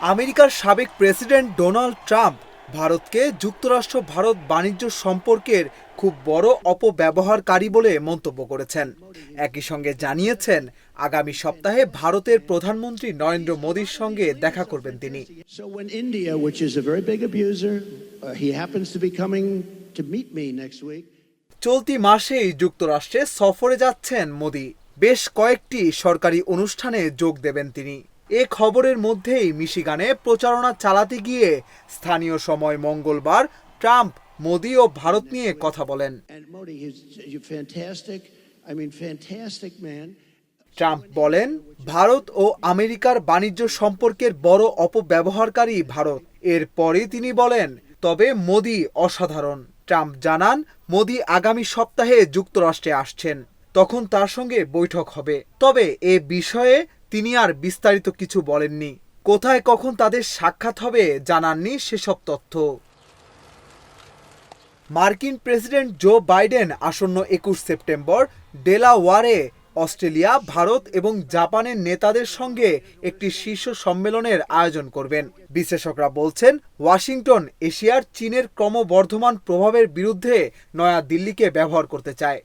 আমেরিকার সাবেক president Donald Trump ভারতকে যুক্তরাষ্ট্র ভারত বাণিজ্য সম্পর্কের খুব বড় অপব্যবহারকারী বলে মন্তব্য করেছেন। একই সঙ্গে জানিয়েছেন আগামী সপ্তাহে ভারতের প্রধানমন্ত্রী নরেন্দ্র মোদির সঙ্গে দেখা করবেন তিনি। চলতি মাসেই যুক্তরাষ্ট্রে সফরে যাচ্ছেন মোদি। বেশ কয়েকটি সরকারি অনুষ্ঠানে যোগ দেবেন তিনি। এ খবরের মধ্যেই মিশিগানে প্রচারণা চালাতে গিয়ে স্থানীয় সময় মঙ্গলবার ট্রাম্প মোদি ও ভারত নিয়ে কথা বলেন। ট্রাম্প বলেন, ভারত ও আমেরিকার বাণিজ্য সম্পর্কের বড় অপব্যবহারকারী ভারত। এরপরই তিনি বলেন, তবে মোদি অসাধারণ। ট্রাম্প জানান, মোদি আগামী সপ্তাহে যুক্তরাষ্ট্রে আসছেন, তখন তার সঙ্গে বৈঠক হবে। তবে এ বিষয়ে তিনি আর বিস্তারিত কিছু বলেননি। কোথায় কখন তাদের সাক্ষাৎ হবে জানাননি সেসব তথ্য। মার্কিন প্রেসিডেন্ট জো বাইডেন আসন্ন 21 সেপ্টেম্বর ডেলাওয়ারে অস্ট্রেলিয়া, ভারত এবং জাপানের নেতাদের সঙ্গে একটি শীর্ষ সম্মেলনের আয়োজন করবেন। বিশেষজ্ঞরা বলছেন, ওয়াশিংটন এশিয়ার চীনের ক্রমবর্ধমান প্রভাবের বিরুদ্ধে নয়া দিল্লিকে ব্যবহার করতে চায়।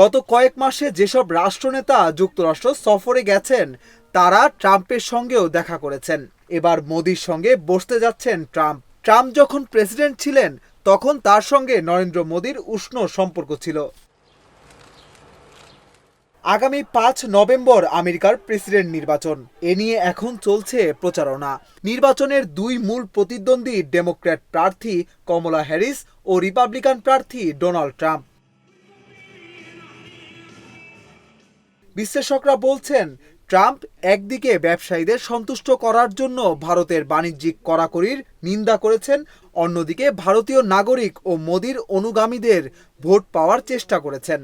গত কয়েক মাসে যেসব রাষ্ট্রনেতা যুক্তরাষ্ট্র সফরে গেছেন তারা ট্রাম্পের সঙ্গেও দেখা করেছেন। এবার মোদির সঙ্গে বসতে যাচ্ছেন ট্রাম্প। ট্রাম্প যখন প্রেসিডেন্ট ছিলেন তখন তার সঙ্গে নরেন্দ্র মোদির উষ্ণ সম্পর্ক ছিল। আগামী 5 নভেম্বর আমেরিকার প্রেসিডেন্ট নির্বাচন। এ নিয়ে এখন চলছে প্রচারণা। নির্বাচনের দুই মূল প্রতিদ্বন্দ্বী ডেমোক্র্যাট প্রার্থী কমলা হ্যারিস ও রিপাবলিকান প্রার্থী ডোনাল্ড ট্রাম্প। বিশ্লেষকরা বলছেন, ট্রাম্প একদিকে ব্যবসায়ীদের সন্তুষ্ট করার জন্য ভারতের বাণিজ্যিক কড়াকড়ির নিন্দা করেছেন, অন্যদিকে ভারতীয় নাগরিক ও মোদির অনুগামীদের ভোট পাওয়ার চেষ্টা করেছেন।